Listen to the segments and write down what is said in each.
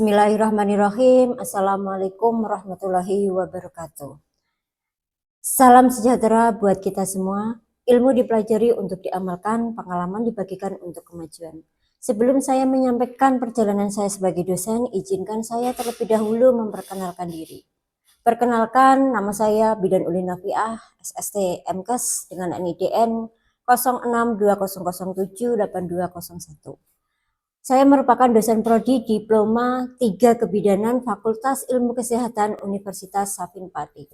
Bismillahirrahmanirrahim. Assalamualaikum warahmatullahi wabarakatuh. Salam sejahtera buat kita semua. Ilmu dipelajari untuk diamalkan, pengalaman dibagikan untuk kemajuan. Sebelum saya menyampaikan perjalanan saya sebagai dosen, izinkan saya terlebih dahulu memperkenalkan diri. Perkenalkan, nama saya Bidan Ulin Nafiah, SST MKes dengan NIDN 0620078201. Saya merupakan dosen prodi Diploma 3 Kebidanan Fakultas Ilmu Kesehatan Universitas Sapian Pati.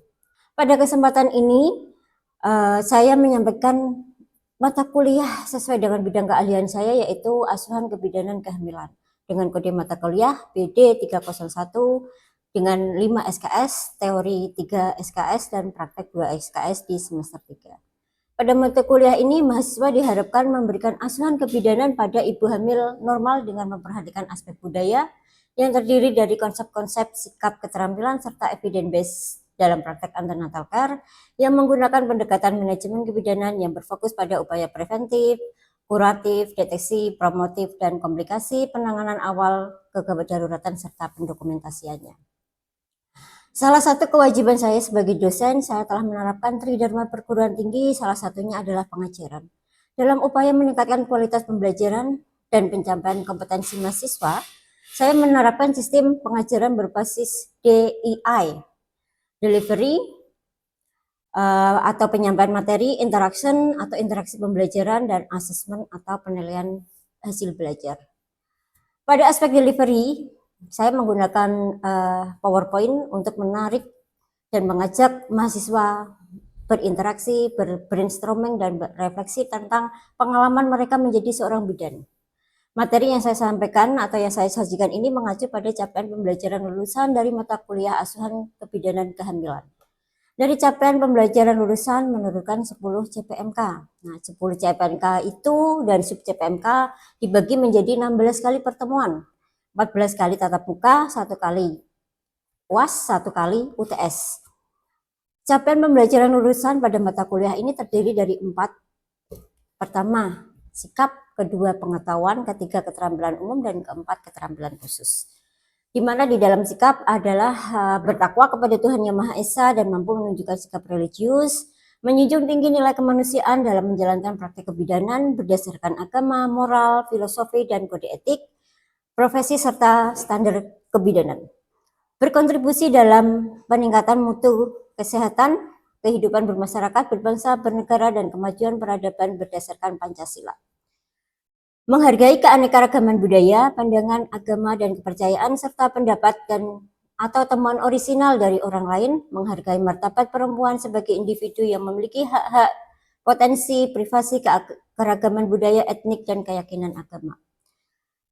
Pada kesempatan ini, saya menyampaikan mata kuliah sesuai dengan bidang keahlian saya, yaitu Asuhan Kebidanan Kehamilan dengan kode mata kuliah BD 301 dengan 5 SKS, teori 3 SKS, dan praktek 2 SKS di semester 3. Pada mata kuliah ini, mahasiswa diharapkan memberikan asuhan kebidanan pada ibu hamil normal dengan memperhatikan aspek budaya yang terdiri dari konsep-konsep, sikap, keterampilan, serta evidence base dalam praktek antenatal care yang menggunakan pendekatan manajemen kebidanan yang berfokus pada upaya preventif, kuratif, deteksi, promotif, dan komplikasi, penanganan awal, kegawat daruratan, serta pendokumentasiannya. Salah satu kewajiban saya sebagai dosen, saya telah menerapkan tridharma perguruan tinggi, salah satunya adalah pengajaran. Dalam upaya meningkatkan kualitas pembelajaran dan pencapaian kompetensi mahasiswa, saya menerapkan sistem pengajaran berbasis DEI, delivery, atau penyampaian materi, interaction atau interaksi pembelajaran, dan assessment atau penilaian hasil belajar. Pada aspek delivery, saya menggunakan PowerPoint untuk menarik dan mengajak mahasiswa berinteraksi, brainstorming, dan berefleksi tentang pengalaman mereka menjadi seorang bidan. Materi yang saya sampaikan atau yang saya sajikan ini mengacu pada capaian pembelajaran lulusan dari mata kuliah Asuhan Kebidanan Kehamilan. Dari capaian pembelajaran lulusan menurunkan 10 CPMK. Nah, 10 CPMK itu dari sub CPMK dibagi menjadi 16 kali pertemuan. 14 kali tatap muka, 1 kali UAS, 1 kali UTS. Capaian pembelajaran lulusan pada mata kuliah ini terdiri dari 4. Pertama, sikap, kedua pengetahuan, ketiga keterampilan umum, dan keempat keterampilan khusus. Di mana di dalam sikap adalah bertakwa kepada Tuhan Yang Maha Esa dan mampu menunjukkan sikap religius, menjunjung tinggi nilai kemanusiaan dalam menjalankan praktik kebidanan berdasarkan agama, moral, filosofi, dan kode etik, profesi, serta standar kebidanan. Berkontribusi dalam peningkatan mutu kesehatan, kehidupan bermasyarakat, berbangsa, bernegara, dan kemajuan peradaban berdasarkan Pancasila. Menghargai keanekaragaman budaya, pandangan, agama, dan kepercayaan, serta pendapat atau temuan orisinal dari orang lain, menghargai martabat perempuan sebagai individu yang memiliki hak-hak, potensi, privasi, keragaman budaya, etnik, dan keyakinan agama.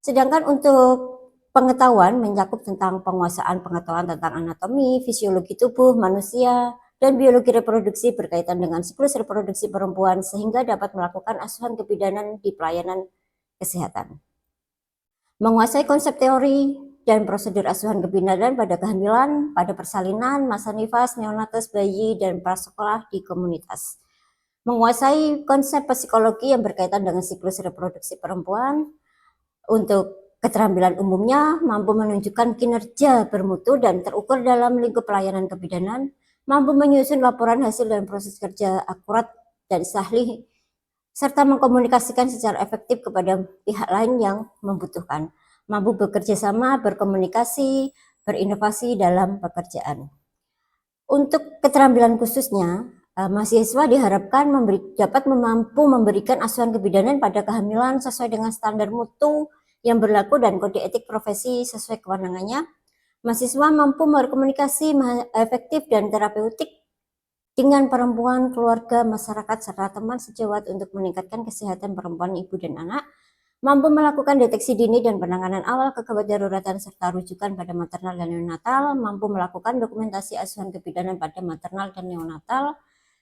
Sedangkan untuk pengetahuan mencakup tentang penguasaan pengetahuan tentang anatomi, fisiologi tubuh manusia, dan biologi reproduksi berkaitan dengan siklus reproduksi perempuan sehingga dapat melakukan asuhan kebidanan di pelayanan kesehatan. Menguasai konsep teori dan prosedur asuhan kebidanan pada kehamilan, pada persalinan, masa nifas, neonatus, bayi, dan prasekolah di komunitas. Menguasai konsep psikologi yang berkaitan dengan siklus reproduksi perempuan. Untuk keterampilan umumnya, mampu menunjukkan kinerja bermutu dan terukur dalam lingkup pelayanan kebidanan, mampu menyusun laporan hasil dan proses kerja akurat dan sahih, serta mengkomunikasikan secara efektif kepada pihak lain yang membutuhkan, mampu bekerja sama, berkomunikasi, berinovasi dalam pekerjaan. Untuk keterampilan khususnya, mahasiswa diharapkan dapat mampu memberikan asuhan kebidanan pada kehamilan sesuai dengan standar mutu yang berlaku dan kode etik profesi sesuai kewenangannya. Mahasiswa mampu berkomunikasi efektif dan terapeutik dengan perempuan, keluarga, masyarakat, serta teman sejawat untuk meningkatkan kesehatan perempuan, ibu, dan anak, mampu melakukan deteksi dini dan penanganan awal kegawat daruratan serta rujukan pada maternal dan neonatal, mampu melakukan dokumentasi asuhan kebidanan pada maternal dan neonatal.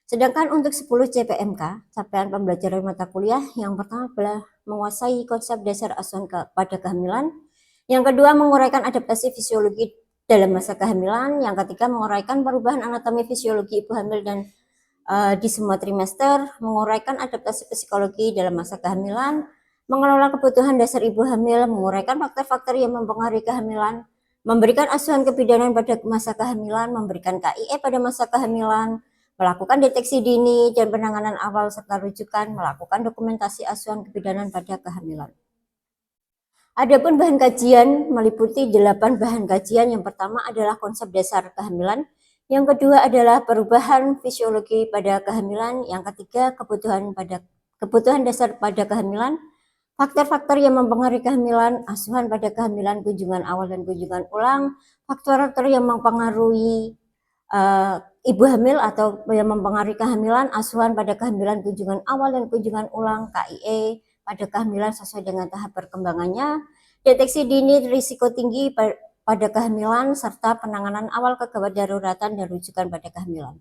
Sedangkan untuk 10 CPMK, capaian pembelajaran mata kuliah yang pertama adalah menguasai konsep dasar asuhan pada kehamilan, yang kedua menguraikan adaptasi fisiologi dalam masa kehamilan, yang ketiga menguraikan perubahan anatomi fisiologi ibu hamil dan di semua trimester, menguraikan adaptasi psikologi dalam masa kehamilan, mengelola kebutuhan dasar ibu hamil, menguraikan faktor-faktor yang mempengaruhi kehamilan, memberikan asuhan kebidanan pada masa kehamilan, memberikan KIE pada masa kehamilan, melakukan deteksi dini dan penanganan awal serta rujukan, melakukan dokumentasi asuhan kebidanan pada kehamilan. Adapun bahan kajian meliputi 8 bahan kajian. Yang pertama adalah konsep dasar kehamilan, yang kedua adalah perubahan fisiologi pada kehamilan, yang ketiga kebutuhan dasar pada kehamilan, faktor-faktor yang mempengaruhi kehamilan, asuhan pada kehamilan, kunjungan awal dan kunjungan ulang, faktor-faktor yang mempengaruhi ibu hamil atau yang mempengaruhi kehamilan, asuhan pada kehamilan, kunjungan awal dan kunjungan ulang, KIE pada kehamilan sesuai dengan tahap perkembangannya, deteksi dini risiko tinggi pada kehamilan, serta penanganan awal kegawat daruratan dan rujukan pada kehamilan.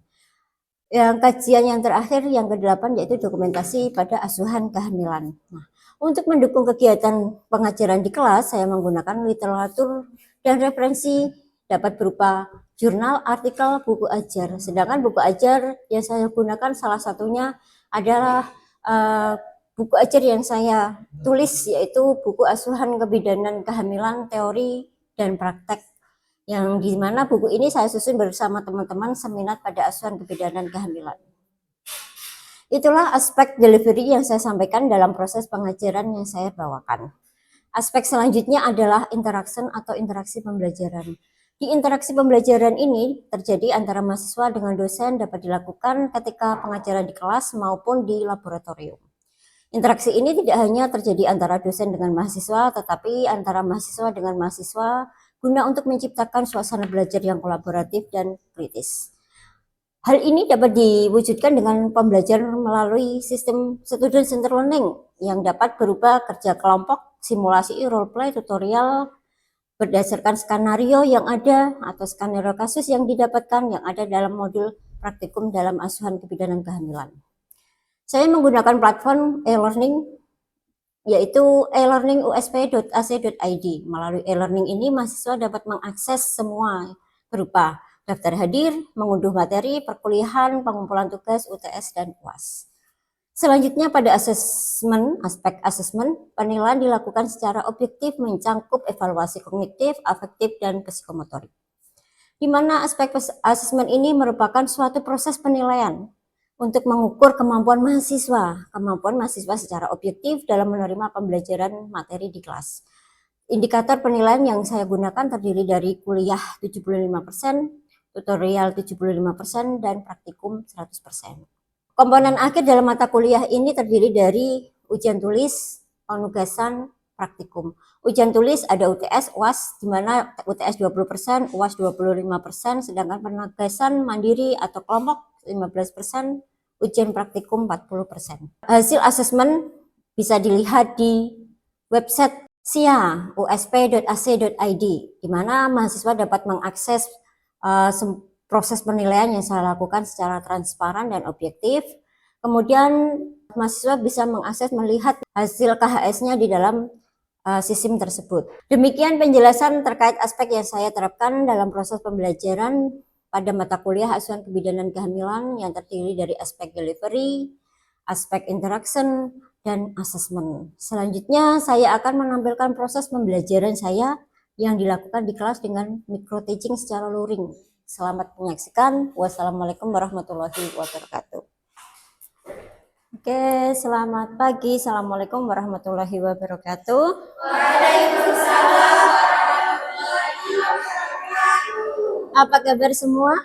Yang kajian yang terakhir, yang ke-8, yaitu dokumentasi pada asuhan kehamilan. Nah, untuk mendukung kegiatan pengajaran di kelas, saya menggunakan literatur dan referensi dapat berupa jurnal, artikel, buku ajar. Sedangkan buku ajar yang saya gunakan salah satunya adalah buku ajar yang saya tulis, yaitu buku asuhan kebidanan kehamilan, teori dan praktek, yang dimana buku ini saya susun bersama teman-teman seminat pada asuhan kebidanan kehamilan. Itulah aspek delivery yang saya sampaikan dalam proses pengajaran yang saya bawakan. Aspek selanjutnya adalah interaction atau interaksi pembelajaran. Di interaksi pembelajaran ini terjadi antara mahasiswa dengan dosen, dapat dilakukan ketika pengajaran di kelas maupun di laboratorium. Interaksi ini tidak hanya terjadi antara dosen dengan mahasiswa, tetapi antara mahasiswa dengan mahasiswa guna untuk menciptakan suasana belajar yang kolaboratif dan kritis. Hal ini dapat diwujudkan dengan pembelajaran melalui sistem student centered learning yang dapat berupa kerja kelompok, simulasi, role play, tutorial berdasarkan skenario yang ada atau skenario kasus yang didapatkan yang ada dalam modul praktikum dalam asuhan kebidanan kehamilan. Saya menggunakan platform e-learning, yaitu e-learning usp.ac.id. Melalui e-learning ini, mahasiswa dapat mengakses semua berupa daftar hadir, mengunduh materi, perkuliahan, pengumpulan tugas, UTS, dan UAS. Selanjutnya pada aspek asesmen, penilaian dilakukan secara objektif mencangkup evaluasi kognitif, afektif, dan psikomotorik. Di mana aspek asesmen ini merupakan suatu proses penilaian untuk mengukur kemampuan mahasiswa secara objektif dalam menerima pembelajaran materi di kelas. Indikator penilaian yang saya gunakan terdiri dari kuliah 75%, tutorial 75%, dan praktikum 100%. Komponen akhir dalam mata kuliah ini terdiri dari ujian tulis, penugasan, praktikum. Ujian tulis ada UTS, UAS, di mana UTS 20%, UAS 25%, sedangkan penugasan mandiri atau kelompok 15%, ujian praktikum 40%. Hasil asesmen bisa dilihat di website sia.usp.ac.id, di mana mahasiswa dapat mengakses proses penilaian yang saya lakukan secara transparan dan objektif. Kemudian mahasiswa bisa mengakses melihat hasil KHS-nya di dalam sistem tersebut. Demikian penjelasan terkait aspek yang saya terapkan dalam proses pembelajaran pada mata kuliah asuhan kebidanan kehamilan yang terdiri dari aspek delivery, aspek interaction, dan asesmen. Selanjutnya saya akan menampilkan proses pembelajaran saya yang dilakukan di kelas dengan micro teaching secara luring. Selamat menyaksikan. Wassalamualaikum warahmatullahi wabarakatuh. Oke, selamat pagi. Assalamualaikum warahmatullahi wabarakatuh. Waalaikumsalam warahmatullahi wabarakatuh. Apa kabar semua?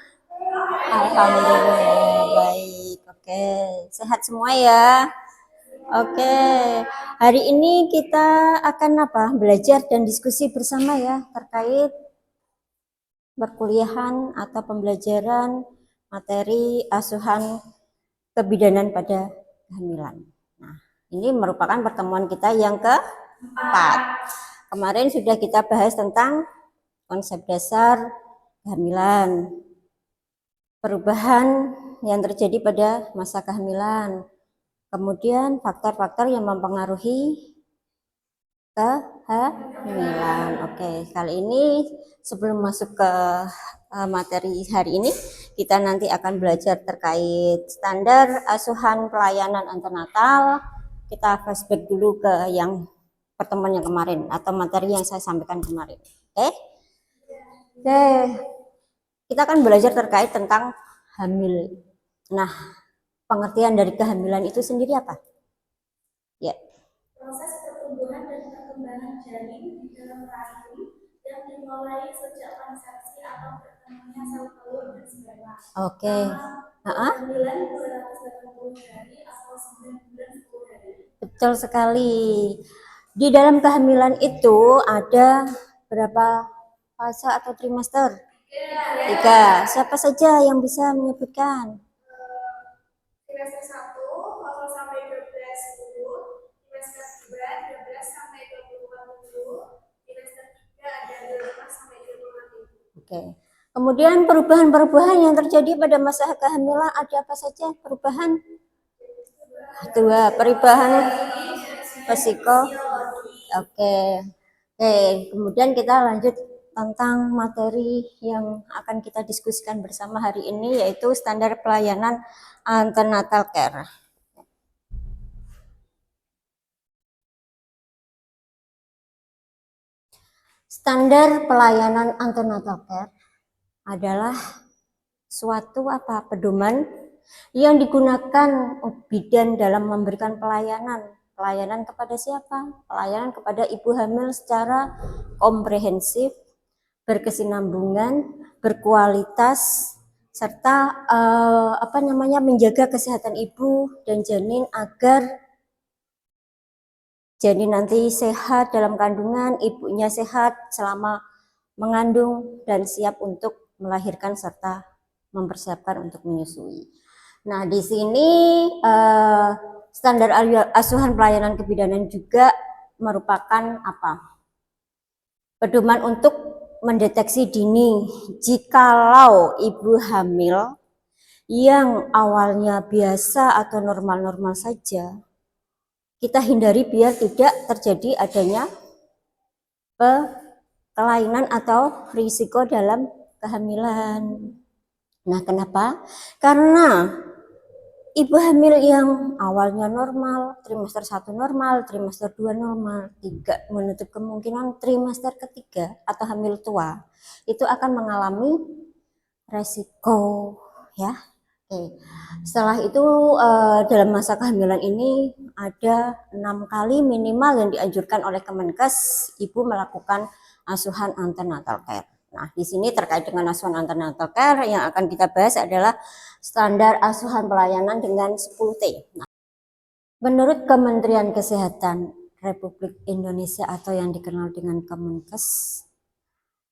Alhamdulillah baik. Oke, sehat semua ya. Oke, hari ini kita akan belajar dan diskusi bersama ya terkait perkuliahan atau pembelajaran materi asuhan kebidanan pada kehamilan. Nah, ini merupakan pertemuan kita yang keempat. Kemarin sudah kita bahas tentang konsep dasar kehamilan, perubahan yang terjadi pada masa kehamilan, kemudian faktor-faktor yang mempengaruhi kehamilan. Oke, kali ini sebelum masuk ke materi hari ini, kita nanti akan belajar terkait standar asuhan pelayanan antenatal. Kita flashback dulu ke yang pertemuan yang kemarin atau materi yang saya sampaikan kemarin. Oke. Oke, kita akan belajar terkait tentang hamil. Nah, pengertian dari kehamilan itu sendiri apa? Ya. Proses pertumbuhan dan perkembangan janin di dalam rahim yang dimulai sejak konsepsi atau bertemunya sel telur dan sperma. Oke. Kehamilan 280 hari atau 9 bulan 10 hari. Betul sekali. Di dalam kehamilan itu ada berapa fase atau trimester? 3. Siapa saja yang bisa menyebutkan? Trimester 1 0 sampai 12 minggu, trimester 2 12 sampai 24 minggu, trimester 3 ada 25 sampai 25 minggu. Oke. Kemudian perubahan-perubahan yang terjadi pada masa kehamilan ada apa saja perubahan? 2. Perubahan psiko. Oke. Oke, kemudian kita lanjut tentang materi yang akan kita diskusikan bersama hari ini, yaitu standar pelayanan antenatal care. Standar pelayanan antenatal care adalah suatu pedoman yang digunakan bidan dalam memberikan pelayanan. Pelayanan kepada siapa? Pelayanan kepada ibu hamil secara komprehensif, berkesinambungan, berkualitas, serta menjaga kesehatan ibu dan janin agar janin nanti sehat dalam kandungan, ibunya sehat selama mengandung dan siap untuk melahirkan serta mempersiapkan untuk menyusui. Nah, di sini standar asuhan pelayanan kebidanan juga merupakan pedoman untuk mendeteksi dini jikalau ibu hamil yang awalnya biasa atau normal-normal saja, kita hindari biar tidak terjadi adanya kelainan atau risiko dalam kehamilan. Nah, kenapa? Karena ibu hamil yang awalnya normal, trimester 1 normal, trimester 2 normal, 3 menutup kemungkinan trimester ketiga atau hamil tua, itu akan mengalami resiko, ya. Oke. Setelah itu dalam masa kehamilan ini ada 6 kali minimal yang dianjurkan oleh Kemenkes ibu melakukan asuhan antenatal care. Nah, di sini terkait dengan asuhan antenatal care yang akan kita bahas adalah standar asuhan pelayanan dengan 10T. Nah, menurut Kementerian Kesehatan Republik Indonesia atau yang dikenal dengan Kemenkes,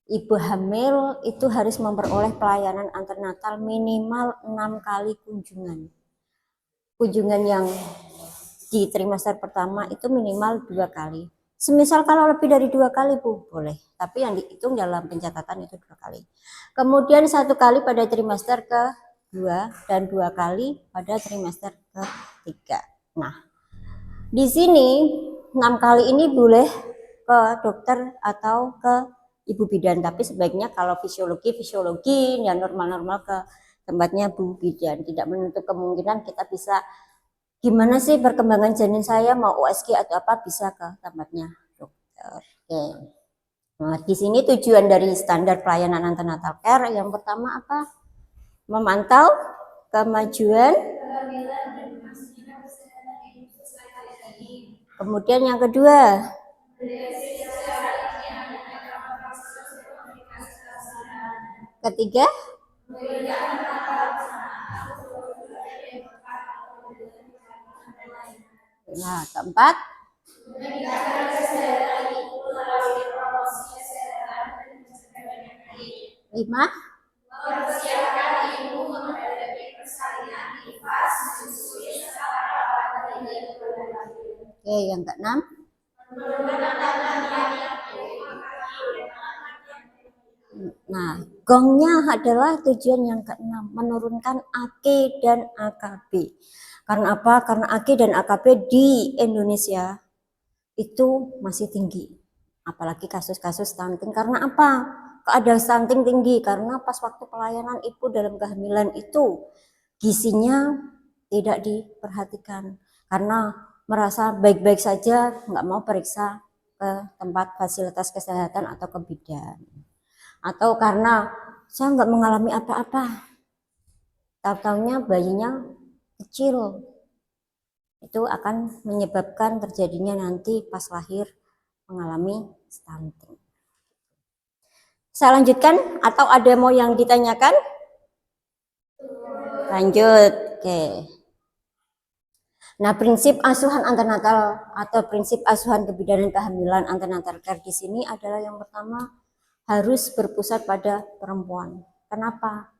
ibu hamil itu harus memperoleh pelayanan antenatal minimal 6 kali kunjungan. Kunjungan yang di trimester pertama itu minimal 2 kali. Semisal kalau lebih dari 2 kali Bu, boleh. Tapi yang dihitung dalam pencatatan itu 2 kali. Kemudian 1 kali pada trimester ke-2 dan 2 kali pada trimester ke-3. Nah, di sini 6 kali ini boleh ke dokter atau ke ibu bidan, tapi sebaiknya kalau fisiologi yang normal-normal ke tempatnya bu bidan. Tidak menutup kemungkinan kita bisa gimana sih perkembangan janin saya, mau USG atau apa, bisa ke tempatnya dokter. Oke. Nah, di sini tujuan dari standar pelayanan antenatal care yang pertama apa? Memantau kemajuan. Kemudian yang kedua, ketiga, nah keempat, lima, oke, yang keenam, nah gongnya adalah tujuan yang keenam, menurunkan AK dan AKB. Karena apa? Karena AK dan AKB di Indonesia itu masih tinggi, apalagi kasus-kasus stunting. Karena apa? Keadaan stunting tinggi karena pas waktu pelayanan ibu dalam kehamilan itu gizinya tidak diperhatikan karena merasa baik-baik saja, nggak mau periksa ke tempat fasilitas kesehatan atau ke bidan. atau karena saya nggak mengalami apa-apa, tahu-taunya bayinya kecil, itu akan menyebabkan terjadinya nanti pas lahir mengalami stunting. Saya lanjutkan atau ada mau yang ditanyakan? Lanjut, oke. Nah, prinsip asuhan antenatal atau prinsip asuhan kebidanan kehamilan antenatal care di sini adalah yang pertama harus berpusat pada perempuan. Kenapa?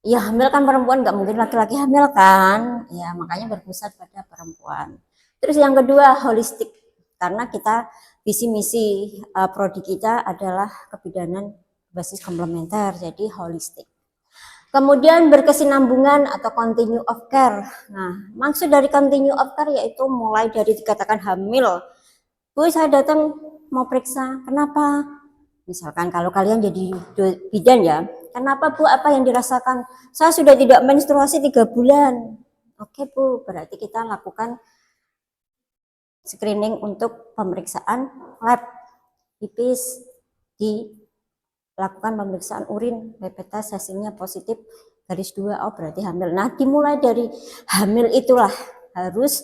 Ya hamil kan perempuan, nggak mungkin laki-laki hamil kan? Ya makanya berpusat pada perempuan. Terus yang kedua holistik, karena kita visi misi prodi kita adalah kebidanan basis komplementer, jadi holistik. Kemudian berkesinambungan atau continue of care. Nah, maksud dari continue of care yaitu mulai dari dikatakan hamil. Bu, saya datang mau periksa, kenapa? Misalkan kalau kalian jadi bidan ya, kenapa Bu, apa yang dirasakan? Saya sudah tidak menstruasi 3 bulan. Oke Bu, berarti kita lakukan screening untuk pemeriksaan lab, pipis, dilakukan pemeriksaan urin, pipet test hasilnya positif, garis 2, oh berarti hamil. Nah, dimulai dari hamil itulah harus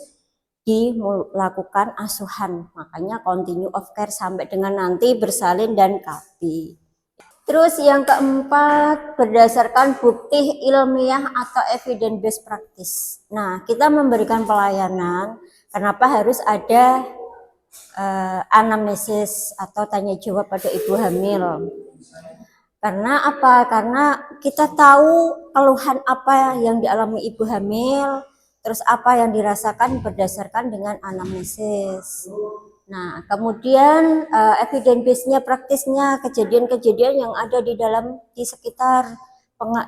dilakukan asuhan, makanya continue of care sampai dengan nanti bersalin dan KB. Terus yang keempat, berdasarkan bukti ilmiah atau evidence based practice. Nah, kita memberikan pelayanan, kenapa harus ada anamnesis atau tanya jawab pada ibu hamil. Karena apa? Karena kita tahu keluhan apa yang dialami ibu hamil, terus apa yang dirasakan berdasarkan dengan anamnesis. Nah, kemudian evidence base-nya, praktisnya, kejadian-kejadian yang ada di sekitar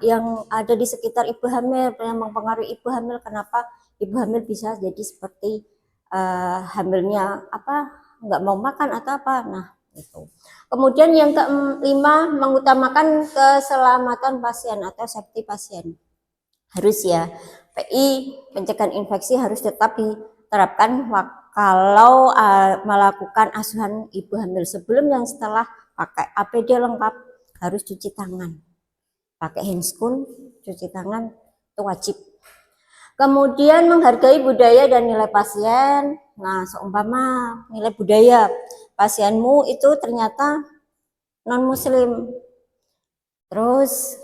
yang ada di sekitar ibu hamil yang mempengaruhi ibu hamil, kenapa ibu hamil bisa jadi seperti hamilnya apa nggak mau makan atau apa. Nah, itu. Kemudian yang kelima, mengutamakan keselamatan pasien atau safety pasien. Harus ya, PI pencegahan infeksi harus tetap diterapkan kalau melakukan asuhan ibu hamil. Sebelum dan setelah pakai APD lengkap, harus cuci tangan. Pakai handscoon, cuci tangan, itu wajib. Kemudian menghargai budaya dan nilai pasien. Nah, seumpama nilai budaya, pasienmu itu ternyata non-muslim. Terus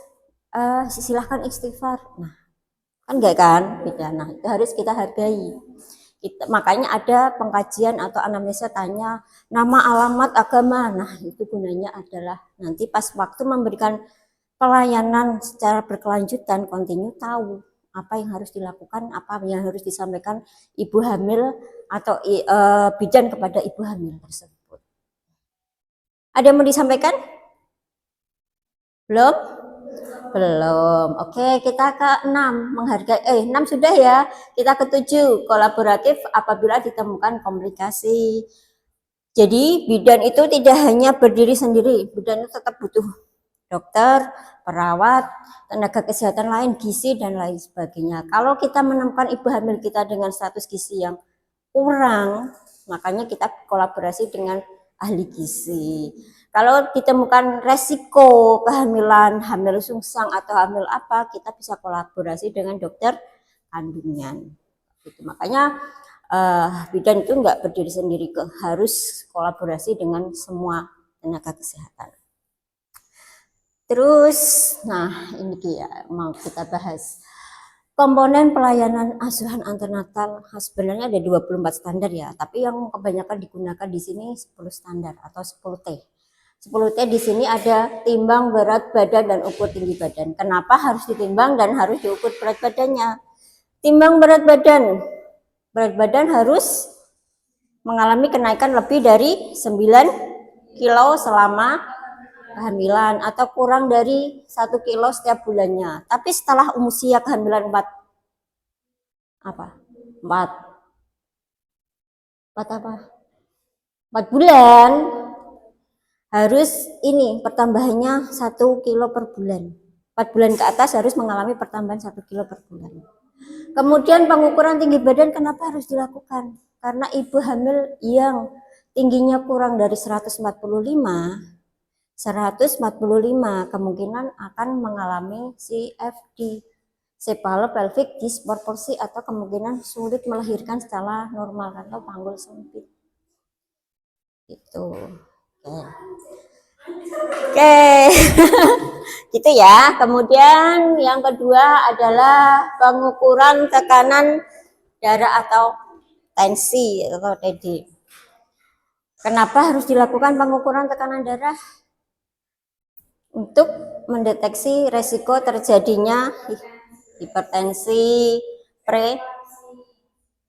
silahkan istighfar. Nah, kan enggak kan? Nah, itu harus kita hargai. Makanya ada pengkajian atau anamnesa tanya nama, alamat, agama. Nah, itu gunanya adalah nanti pas waktu memberikan pelayanan secara berkelanjutan, kontinu tahu apa yang harus dilakukan, apa yang harus disampaikan ibu hamil atau bidan kepada ibu hamil tersebut. Ada yang mau disampaikan? Belum? Belum. Oke, kita ke 6, menghargai 6 sudah ya. Kita ke 7, kolaboratif apabila ditemukan komplikasi. Jadi bidan itu tidak hanya berdiri sendiri, bidan itu tetap butuh dokter, perawat, tenaga kesehatan lain, gizi dan lain sebagainya. Kalau kita menemukan ibu hamil kita dengan status gizi yang kurang, makanya kita kolaborasi dengan ahli gizi. Kalau ditemukan resiko kehamilan, hamil sungsang atau hamil apa, kita bisa kolaborasi dengan dokter kandungan. Gitu. Makanya bidan itu enggak berdiri sendiri, harus kolaborasi dengan semua tenaga kesehatan. Terus, nah ini dia mau kita bahas. Komponen pelayanan asuhan antenatal sebenarnya ada 24 standar ya, tapi yang kebanyakan digunakan di sini 10 standar atau 10T. 10T di sini ada timbang berat badan dan ukur tinggi badan. Kenapa harus ditimbang dan harus diukur berat badannya? Timbang berat badan. Berat badan harus mengalami kenaikan lebih dari 9 kilo selama kehamilan atau kurang dari 1 kilo setiap bulannya. Tapi setelah usia kehamilan 4 bulan harus ini pertambahannya 1 kilo per bulan. 4 bulan ke atas harus mengalami pertambahan 1 kilo per bulan. Kemudian pengukuran tinggi badan kenapa harus dilakukan? Karena ibu hamil yang tingginya kurang dari 145 145 kemungkinan akan mengalami CFD, cephalopelvic disproporsi, atau kemungkinan sulit melahirkan secara normal atau panggul sempit. Gitu. Oke. Gitu ya. Kemudian yang kedua adalah pengukuran tekanan darah atau tensi atau TD. Kenapa harus dilakukan pengukuran tekanan darah? Untuk mendeteksi resiko terjadinya hipertensi, pre,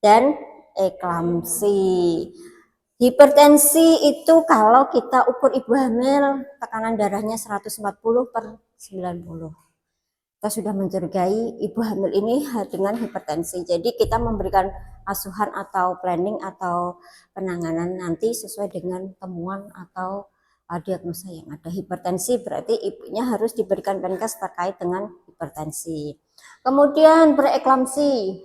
dan eklamsi. Hipertensi itu kalau kita ukur ibu hamil tekanan darahnya 140/90. Kita sudah mencurigai ibu hamil ini dengan hipertensi. Jadi kita memberikan asuhan atau planning atau penanganan nanti sesuai dengan temuan atau diagnosa yang ada. Hipertensi berarti ibunya harus diberikan Menkes terkait dengan hipertensi. Kemudian preeklamsi.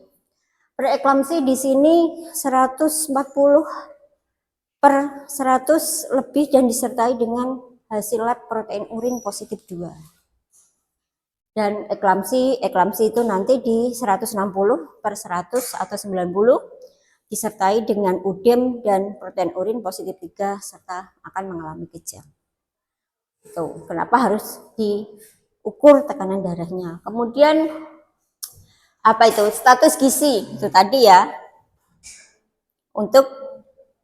Preeklamsi di sini 140/100 lebih dan disertai dengan hasil lab protein urin positif 2. Dan eklamsi itu nanti di 160/100 atau 90 disertai dengan udem dan protein urin positif 3 serta akan mengalami kejang. Tuh, kenapa harus diukur tekanan darahnya. Kemudian apa itu? Status gizi itu tadi ya. Untuk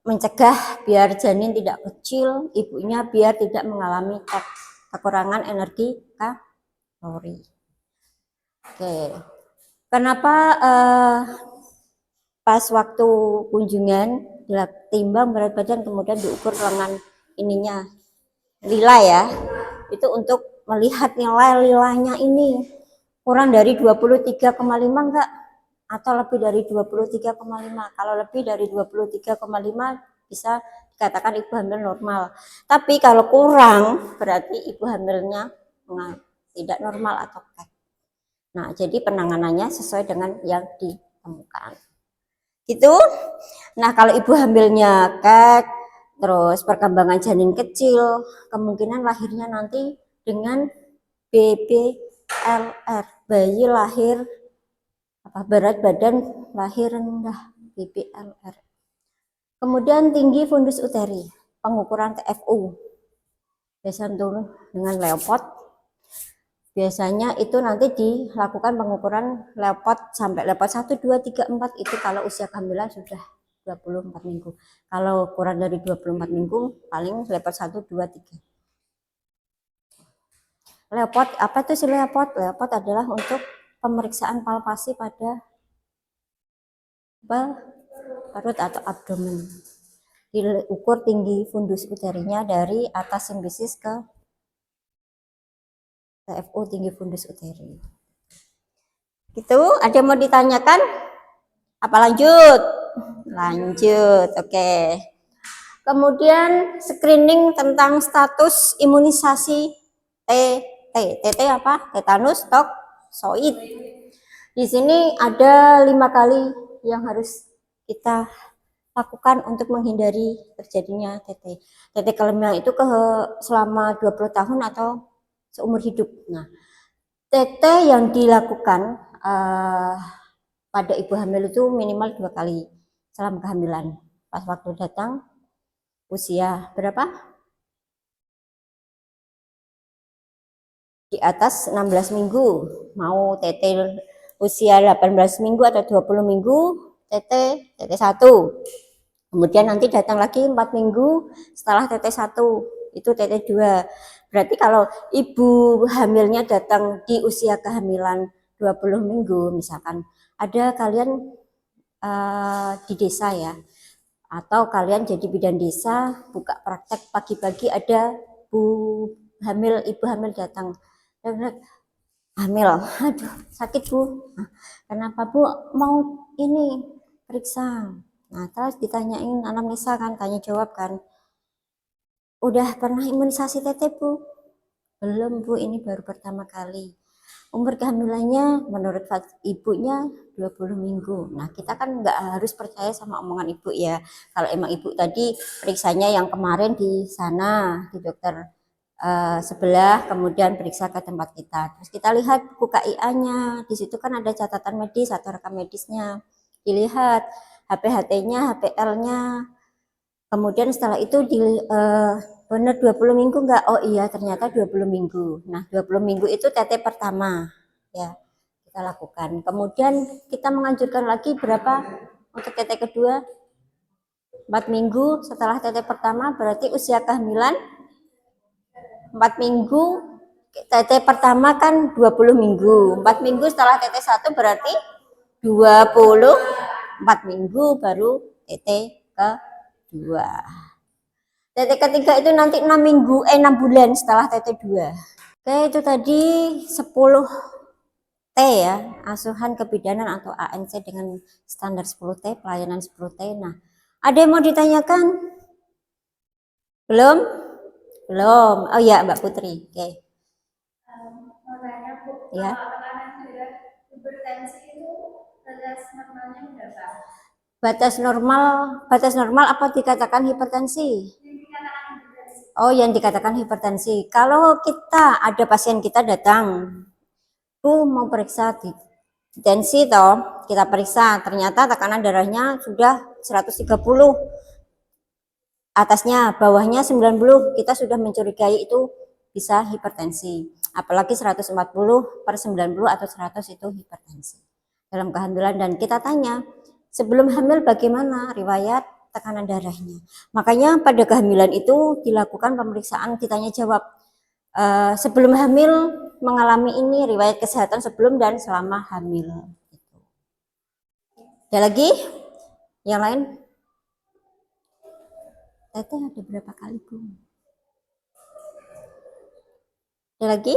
mencegah biar janin tidak kecil, ibunya biar tidak mengalami kekurangan energi kalori. Oke. Kenapa pas waktu kunjungan timbang berat badan kemudian diukur lengan ininya lila ya, itu untuk melihat nilai lilanya ini kurang dari 23,5 enggak atau lebih dari 23,5. Kalau lebih dari 23,5 bisa dikatakan ibu hamil normal, tapi kalau kurang berarti ibu hamilnya tidak normal atau kek. Nah, jadi penanganannya sesuai dengan yang ditemukan. Gitu. Nah, kalau ibu hamilnya kek, terus perkembangan janin kecil, kemungkinan lahirnya nanti dengan BBLR, bayi lahir berat badan lahir rendah, BBLR. Kemudian tinggi fundus uteri, pengukuran TFU. Biasanya dengan Leopard. Biasanya itu nanti dilakukan pengukuran Leopard sampai Leopard 1, 2, 3, 4 itu kalau usia kehamilan sudah 24 minggu. Kalau kurang dari 24 minggu paling Leopard 1, 2, 3. Leopard, apa itu si Leopard? Leopard adalah untuk pemeriksaan palpasi pada perut atau abdomen. Diukur tinggi fundus uterinya dari atas simfisis ke TFU tinggi fundus uteri. Gitu, ada yang mau ditanyakan? Apa lanjut? Lanjut, oke. Kemudian screening tentang status imunisasi TT apa? Tetanus toksoid. Di sini ada 5 kali yang harus kita lakukan untuk menghindari terjadinya TT. TT kelima itu selama 20 tahun atau seumur hidup. Nah, TT yang dilakukan pada ibu hamil itu minimal 2 kali selama kehamilan. Pas waktu datang usia berapa? Di atas 16 minggu. Mau TT usia 18 minggu atau 20 minggu, TT 1. Kemudian nanti datang lagi 4 minggu setelah TT 1, itu TT 2. Berarti kalau ibu hamilnya datang di usia kehamilan 20 minggu misalkan, ada kalian di desa ya, atau kalian jadi bidan desa buka praktek pagi-pagi ada ibu hamil datang, hamil, aduh sakit bu, kenapa bu, mau ini periksa. Nah, terus ditanyain anamnesa kan, tanya jawab kan. Udah pernah imunisasi TT bu? Belum bu, ini baru pertama kali. Umur kehamilannya menurut ibunya 20 minggu. Nah, kita kan nggak harus percaya sama omongan ibu ya. Kalau emang ibu tadi periksanya yang kemarin di sana, di dokter sebelah, kemudian periksa ke tempat kita. Terus kita lihat buku KIA-nya, di situ kan ada catatan medis atau rekam medisnya, dilihat HPHT-nya, HPL-nya. Kemudian setelah itu benar 20 minggu enggak? Oh iya, ternyata 20 minggu. Nah, 20 minggu itu TT pertama ya kita lakukan. Kemudian kita menganjurkan lagi berapa untuk TT kedua? 4 minggu setelah TT pertama, berarti usia kehamilan 4 minggu. TT pertama kan 20 minggu. 4 minggu setelah TT 1 berarti 24 minggu baru TT kedua. TT ketiga itu nanti 6 minggu 6 bulan setelah TT 2. Oke, itu tadi 10 T ya, asuhan kebidanan atau ANC dengan standar 10 T, pelayanan 10 T. Nah, ada yang mau ditanyakan? Belum? Belum. Oh ya, Mbak Putri. Oke. Mau tanya Bu, Ya. kalau tekanan darah hipertensi itu batas normalnya berapa? Batas normal apa dikatakan hipertensi? Yang dikatakan hipertensi. Oh, yang dikatakan hipertensi. Kalau kita ada pasien kita datang, mau periksa tensi toh, kita periksa, ternyata tekanan darahnya sudah 130. Atasnya, bawahnya 90, kita sudah mencurigai itu bisa hipertensi. Apalagi 140/90 atau 100 itu hipertensi dalam kehamilan. Dan kita tanya, sebelum hamil bagaimana riwayat tekanan darahnya. Makanya pada kehamilan itu dilakukan pemeriksaan, ditanya jawab, sebelum hamil mengalami ini, riwayat kesehatan sebelum dan selama hamil. Ada lagi? Yang lain? Teteh ada berapa kali, Bu? Ada lagi?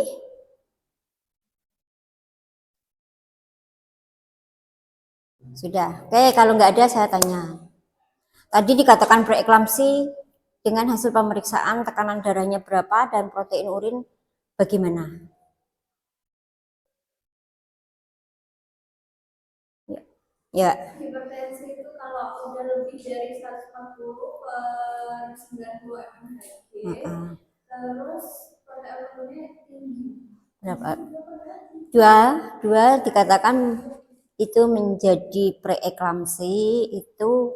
Sudah. Oke, kalau nggak ada saya tanya. Tadi dikatakan preeklamsi dengan hasil pemeriksaan tekanan darahnya berapa dan protein urin bagaimana? Ya. Ya. Hipertensi itu kalau udah lebih dari 140/90 mmHg, terus protein urinnya tinggi. Berapa? Dua dikatakan itu menjadi preeklamsi, itu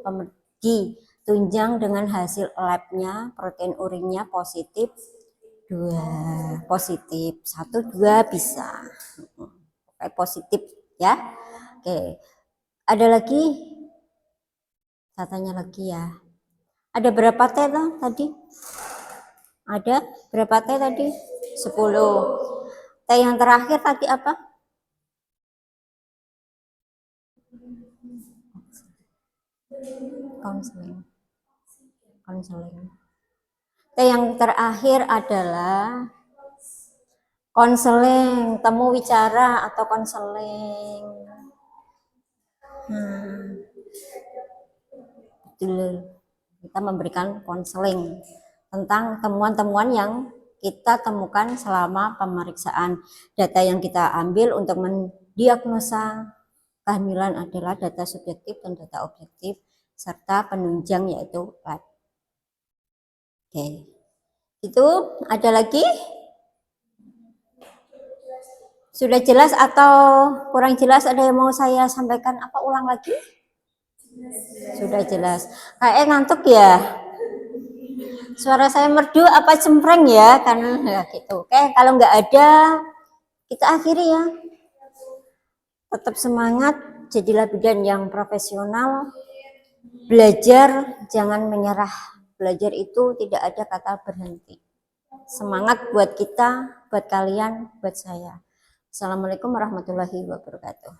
ditunjang dengan hasil labnya, protein urinnya positif 2, positif 1, 2 bisa. Oke, positif ya. Oke, ada lagi? Saya tanya lagi ya. Ada berapa T tadi? Ada berapa T tadi? 10. T yang terakhir tadi apa? Konseling. T yang terakhir adalah konseling, temu wicara atau konseling. Kita memberikan konseling tentang temuan-temuan yang kita temukan selama pemeriksaan. Data yang kita ambil untuk mendiagnosa kehamilan adalah data subjektif dan data objektif serta penunjang yaitu lab. Oke. Itu ada lagi? Sudah jelas atau kurang jelas? Ada yang mau saya sampaikan apa ulang lagi? Sudah jelas. Kayak ngantuk ya? Suara saya merdu apa cempreng ya? Karena ya gitu. Oke, kalau nggak ada kita akhiri ya. Tetap semangat, jadilah bidan yang profesional. Belajar, jangan menyerah. Belajar itu tidak ada kata berhenti. Semangat buat kita, buat kalian, buat saya. Assalamualaikum warahmatullahi wabarakatuh.